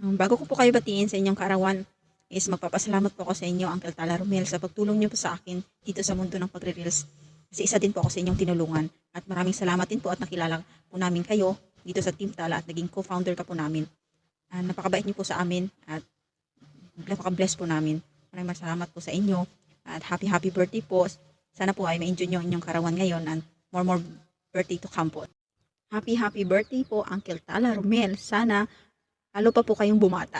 Bago ko po kayo batiin sa inyong kaarawan, is magpapasalamat po ako sa inyo, Uncle Tala Romel, sa pagtulong niyo po sa akin dito sa mundo ng pagre-reels. Kasi isa din po ako sa inyong tinulungan. At maraming salamat din po at nakilala po namin kayo dito sa Team Tala at naging co-founder ka po namin. Napakabait niyo po sa amin at napaka-bless po namin. Maraming salamat po sa inyo at happy birthday po. Sana po ay ma-enjoy niyo ang inyong kaarawan ngayon and more birthday to come po. Happy birthday po, Uncle Tala Romel. Sana lalo pa po kayong bumata.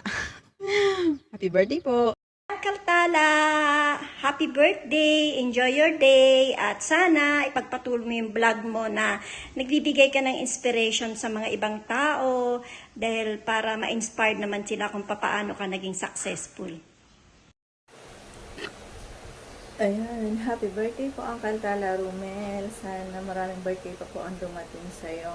Happy birthday po! Uncle Tala, happy birthday, enjoy your day, at sana ipagpatuloy mo yung vlog mo na nagbibigay ka ng inspiration sa mga ibang tao dahil para ma-inspired naman sila kung paano ka naging successful. Ayan, happy birthday po Uncle Tala Romel. Sana maraming birthday pa po ang dumating sa'yo.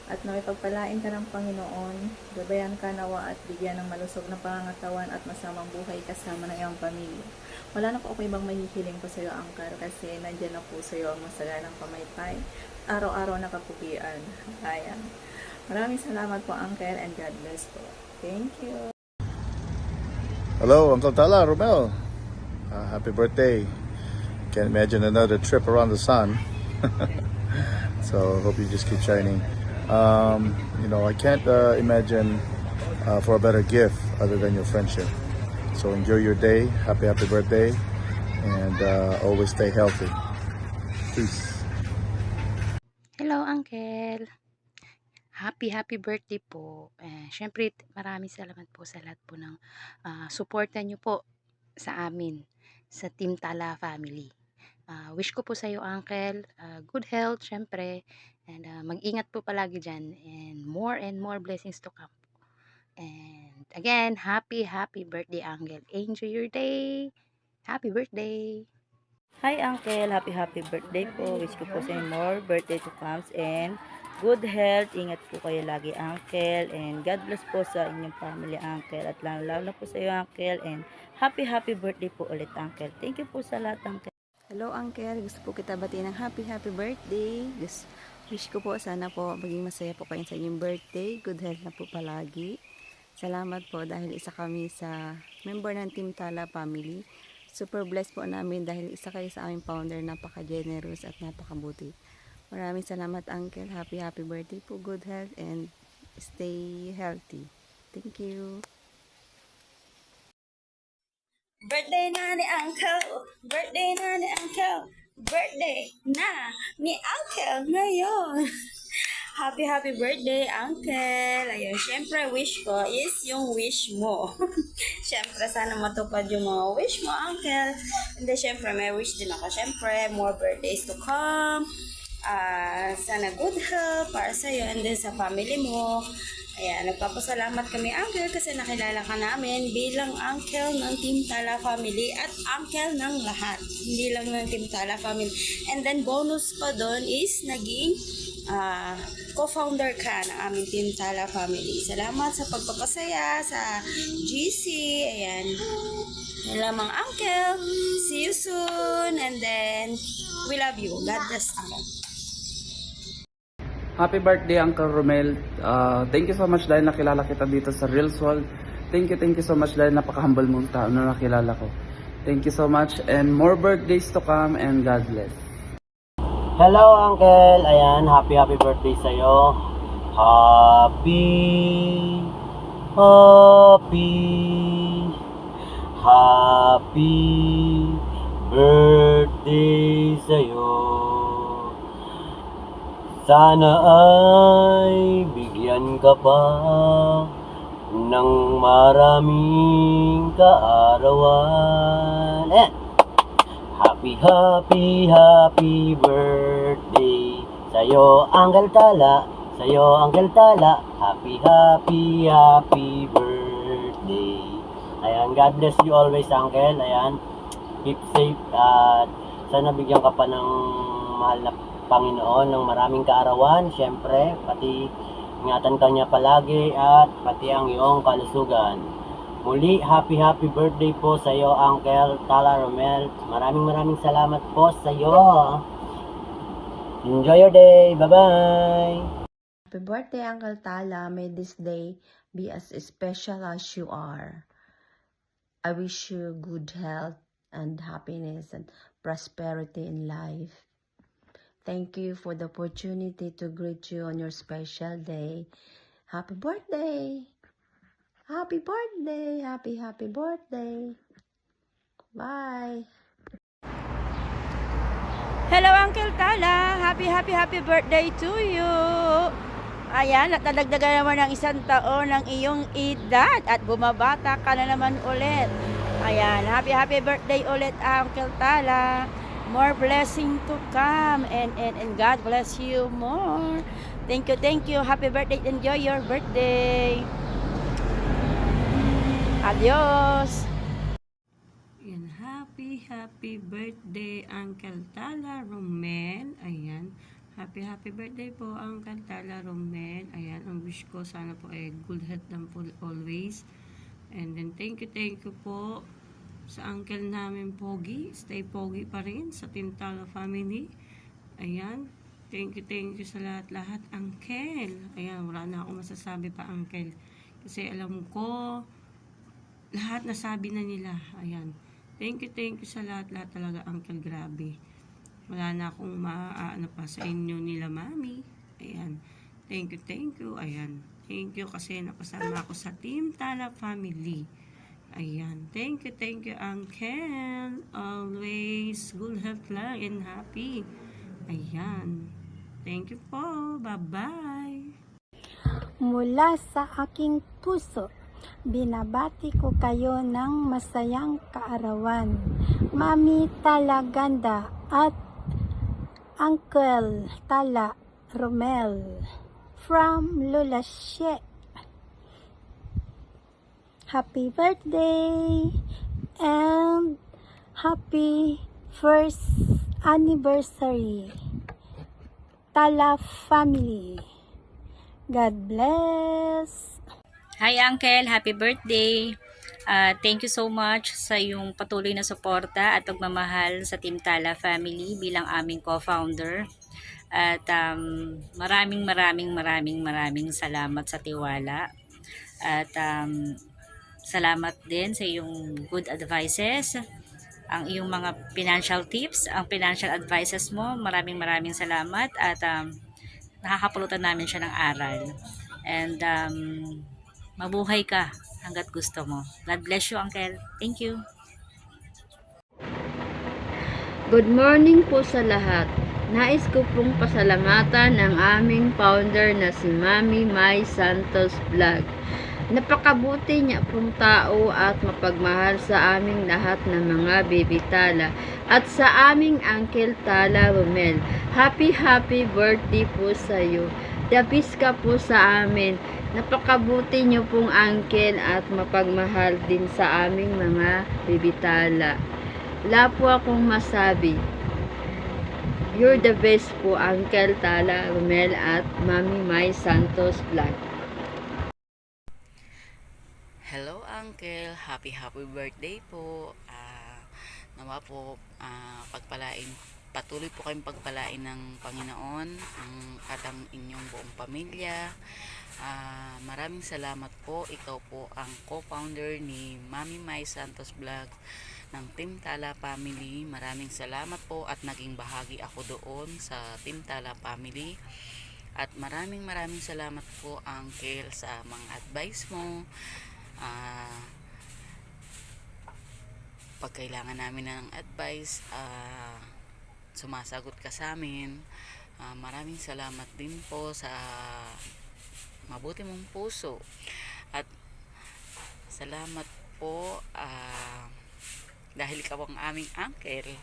At naway pagpalain ka ng Panginoon, gabayan ka nawa at bigyan ng malusog na pangangatawan at masamang buhay kasama ng iyong pamilya. Wala na po ako ibang mahihiling po sa'yo, Uncle, kasi nandyan na po sa'yo ang masaganang pamaypay. Araw-araw na kapugian. Ayan. Maraming salamat po, Uncle, and God bless po. Thank you. Hello, Uncle Tala Romel. Happy birthday. Can't imagine another trip around the sun. So hope you just keep shining. I can't imagine for a better gift other than your friendship. So enjoy your day. Happy birthday. And always stay healthy. Peace. Hello, Uncle. Happy birthday po. Syempre, maraming salamat po sa lahat po ng suporta nyo po sa amin, sa Team Tala family. Wish ko po sa iyo, Uncle, good health, syempre, and mag-ingat po palagi dyan, and more blessings to come. And again, happy birthday, Uncle. Enjoy your day. Happy birthday. Hi Uncle, happy birthday po. Wish ko po sa inyo more birthday to comes and good health. Ingat po kayo lagi, Uncle, and God bless po sa inyong family, Uncle, at lalo po sa iyo, Uncle, and happy birthday po ulit, Uncle. Thank you po sa lahat, Uncle. Hello, Uncle. Gusto po kita batiin ng happy birthday. Wish ko po sana po maging masaya po kayo sa inyong birthday. Good health na po palagi. Salamat po dahil isa kami sa member ng Team Tala family. Super blessed po namin dahil isa kayo sa aming founder. Napaka-generous at napakabuti. Maraming salamat, Uncle. Happy birthday po. Good health and stay healthy. Thank you. Birthday na ni Uncle! Birthday na ni Uncle! Birthday na ni Uncle ngayon! Happy birthday, Uncle! Ayun, syempre wish ko is yung wish mo. Syempre, sana matupad yung mga wish mo, Uncle. And then, syempre, may wish din ako. Syempre, more birthdays to come. Sana good health para sa'yo and then sa family mo. Ayan, nagpapasalamat kami, Uncle, kasi nakilala ka namin bilang Uncle ng Team Tala family at Uncle ng lahat. Hindi lang ng Team Tala family. And then, bonus pa doon is naging co-founder ka ng aming Team Tala family. Salamat sa pagpapasaya sa GC. Ayan. Yan lamang, Uncle. See you soon. And then, we love you. God bless, Uncle. Happy birthday, Uncle Romel. Thank you so much dahil nakilala kita dito sa Reels World. Thank you so much dahil napaka-humble mong tao na nakilala ko. Thank you so much and more birthdays to come and God bless. Hello, Uncle. Ayan, happy birthday sa'yo. Happy birthday sa'yo. Sana ay bigyan ka pa ng maraming kaarawan. Happy birthday sa'yo, Uncle Tala. Sa'yo, Uncle Tala. Happy birthday. Ayan, God bless you always, Uncle. Ayan, keep safe at sana bigyan ka pa ng mahal na Panginoon ng maraming kaarawan, syempre, pati ingatan ka niya palagi at pati ang iyong kalusugan. Muli, happy birthday po sa iyo, Uncle Tala Romel. Maraming salamat po sa iyo. Enjoy your day. Bye-bye. Happy birthday, Uncle Tala. May this day be as special as you are. I wish you good health and happiness and prosperity in life. Thank you for the opportunity to greet you on your special day. Happy birthday! Happy birthday! Happy birthday! Bye! Hello, Uncle Tala. Happy birthday to you. Ayan, at nadagdagan naman ng 1 taon ng iyong edad at bumabata ka na naman ulit. Ayan, happy birthday ulit, Uncle Tala. More blessing to come and God bless you more. Thank you. Happy birthday. Enjoy your birthday. Adios. Ayan, happy birthday Uncle Tala Romel. Ayan, happy birthday po Uncle Tala Romel. Ayan, ang wish ko sana po ay good health lang po always. And then thank you po sa uncle namin Pogi. Stay Pogi pa rin sa Team Tala family. Ayan, thank you sa lahat Uncle. Ayan, wala na akong masasabi pa Uncle. Kasi alam ko lahat nasabi na nila. Ayan. Thank you sa lahat talaga, Uncle. Grabe. Wala na akong maaano pa sa inyo nila, Mami. Ayan. Thank you. Ayan. Thank you kasi napasama ako sa Team Tala Family. Ayan. Thank you, Uncle. Always good health lang and happy. Ayan. Thank you po. Bye-bye. Mula sa aking puso, binabati ko kayo ng masayang kaarawan. Mami Tala Ganda at Uncle Tala Romel from Lulasye. Happy birthday and happy first anniversary, Tala family. God bless. Hi Uncle, happy birthday. Thank you so much sa iyong patuloy na suporta at pagmamahal sa Team Tala family bilang aming co-founder. At maraming salamat sa tiwala. At salamat din sa iyong good advices, ang iyong mga financial tips, ang financial advices mo. Maraming salamat at nakakapulutan namin siya ng aral. And mabuhay ka hanggat gusto mo. God bless you, Uncle. Thank you. Good morning po sa lahat. Nais ko pong pasalamatan ang aming founder na si Mami Mai Santos Vlog. Napakabuti niya pong tao at mapagmahal sa aming lahat ng mga baby Tala at sa aming Uncle Tala Romel. Happy birthday po sa iyo. The best ka po sa amin. Napakabuti niyo pong Uncle at mapagmahal din sa aming mga baby Tala. Wala po akong masabi. You're the best po, Uncle Tala Romel at Mami Mai Santos Vlog. Hello Uncle, happy birthday po. Nawa po patuloy po kayong pagpalain ng Panginoon at ang inyong buong pamilya. Maraming salamat po. Ikaw po ang co-founder ni Mami Mai Santos Vlog ng Team Tala Family. Maraming salamat po at naging bahagi ako doon sa Team Tala Family. At maraming salamat po Uncle sa mga advice mo. Pag kailangan namin ng advice, sumasagot ka sa amin. Maraming salamat din po sa mabuti mong puso. At salamat po dahil ikaw ang aming uncle.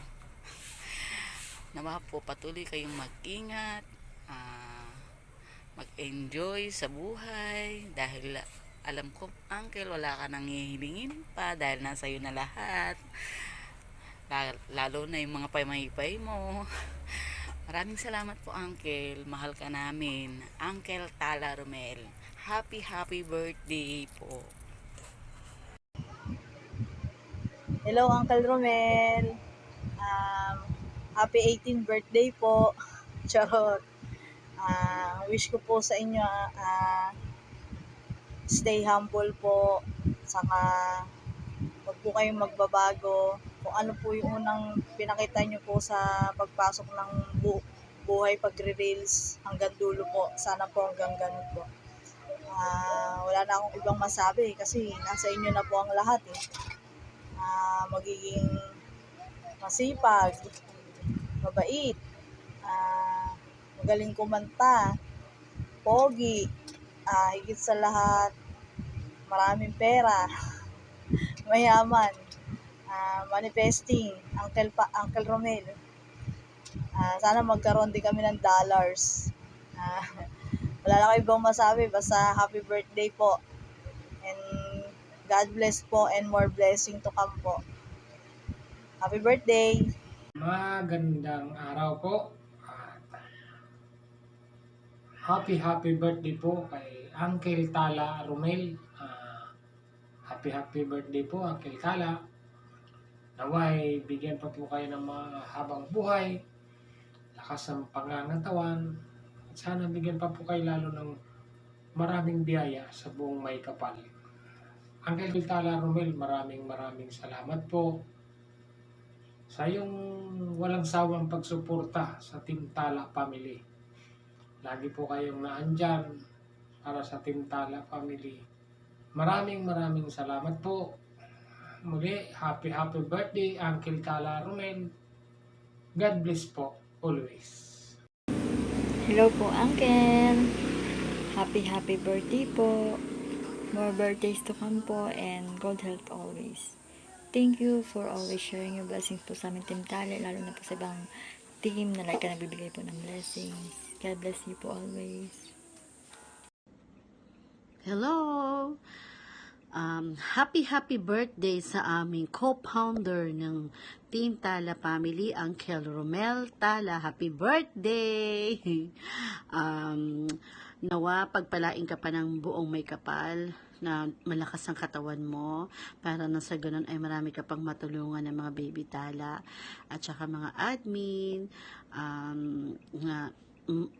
Nawa po patuloy kayong mag-ingat, mag-enjoy sa buhay dahil alam ko, Uncle, wala ka nang hihilingin pa dahil nasa iyo na lahat. Lalo na yung mga paymaypay mo. Maraming salamat po, Uncle. Mahal ka namin. Uncle Tala Romel. Happy birthday po. Hello, Uncle Romel. Happy 18th birthday po. Charot. Wish ko po sa inyo stay humble po, saka huwag po kayong magbabago. Kung ano po yung unang pinakita nyo po sa pagpasok ng buhay pagre-reels hanggang dulo po. Sana po hanggang ganun po. Wala na akong ibang masabi kasi nasa inyo na po ang lahat eh. Magiging masipag, mabait, magaling kumanta, pogi, higit sa lahat, maraming pera, mayaman, manifesting, Uncle Romel. Sana magkaroon din kami ng dollars. Wala lang ibang masabi, basta happy birthday po. And God bless po and more blessing to come po. Happy birthday! Magandang araw po. Happy birthday po kay Uncle Tala Romel. Happy birthday po Uncle Tala. Naway bigyan pa po kayo ng mahabang buhay, lakas ng pangangatawan, at sana bigyan pa po kayo lalo ng maraming biyaya sa buong may kapal. Uncle Tala Romel, maraming salamat po sa iyong walang sawang pagsuporta sa Team Tala Family. Lagi po kayong naandyan para sa Team Tala Family. Maraming salamat po. Muli, happy birthday, Uncle Tala Romel. God bless po, always. Hello po, Uncle. Happy birthday po. More birthdays to come po and good health always. Thank you for always sharing your blessings po sa aming Team Tala, lalo na po sa ibang team na like ka nagbibigay po ng blessings. God bless you po always. Hello! Happy birthday sa aming co-founder ng Team Tala Family, Uncle Romel Tala. Happy birthday! Nawa, pagpalain ka pa ng buong may kapal, na malakas ang katawan mo, para na sa ganun ay marami ka pang matulungan ng mga baby Tala at saka mga admin,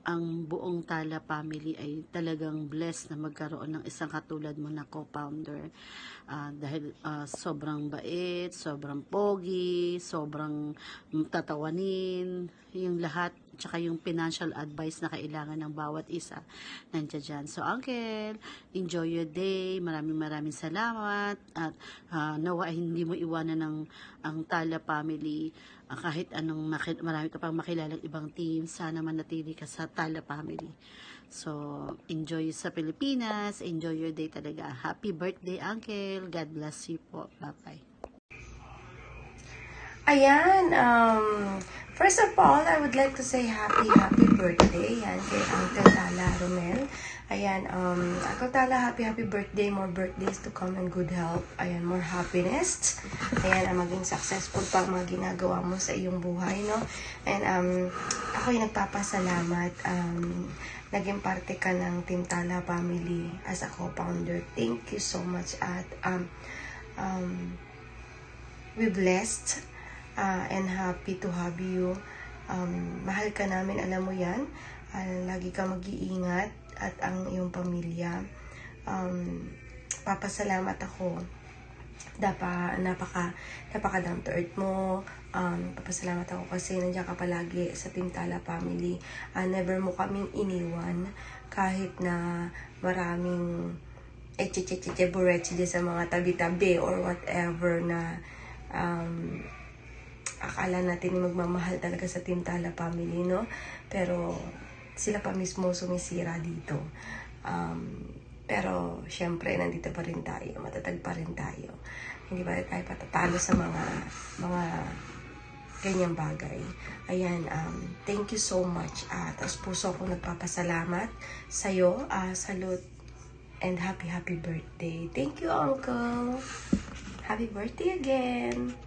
ang buong Tala family ay talagang blessed na magkaroon ng isang katulad mo na co-founder, dahil sobrang bait, sobrang pogi, sobrang tatawanin, yung lahat, tsaka yung financial advice na kailangan ng bawat isa nandiyan dyan. So Uncle, enjoy your day, maraming salamat, at nawa hindi mo iwanan ang Tala family. Kahit anong marami ka pang makilalang ibang team, sana manatili ka sa Tala family. So enjoy sa Pilipinas, enjoy your day talaga. Happy birthday Uncle, God bless you po, bye bye. Ayan, first of all, I would like to say happy birthday yan kay Uncle Tala Romel. Ayan, Uncle Tala, happy birthday, more birthdays to come and good health. Ayan, more happiness. Ayan, maging successful pa ang mga ginagawa mo sa iyong buhay, no? And ako'y nagpapasalamat, naging parte ka ng Team Tala Family as a co-founder. Thank you so much at we blessed and happy to have you. Mahal ka namin, alam mo yan. Lagi ka mag-iingat at ang iyong pamilya. Papasalamat ako. Napaka down to earth mo. Papasalamat ako kasi nandiyan ka palagi sa Team Tala Family. Never mo kaming iniwan kahit na maraming buretsi sa mga tabi-tabi or whatever na akala natin magmamahal talaga sa Team Tala Family, no? Pero sila pa mismo sumisira dito. Pero syempre nandito pa rin tayo, matatag pa rin tayo. Hindi ba tayo patatalo sa mga ganyang bagay. Ayan, thank you so much. Tapos puso akong nagpapasalamat sa'yo. Salute and happy birthday. Thank you, Uncle. Happy birthday again.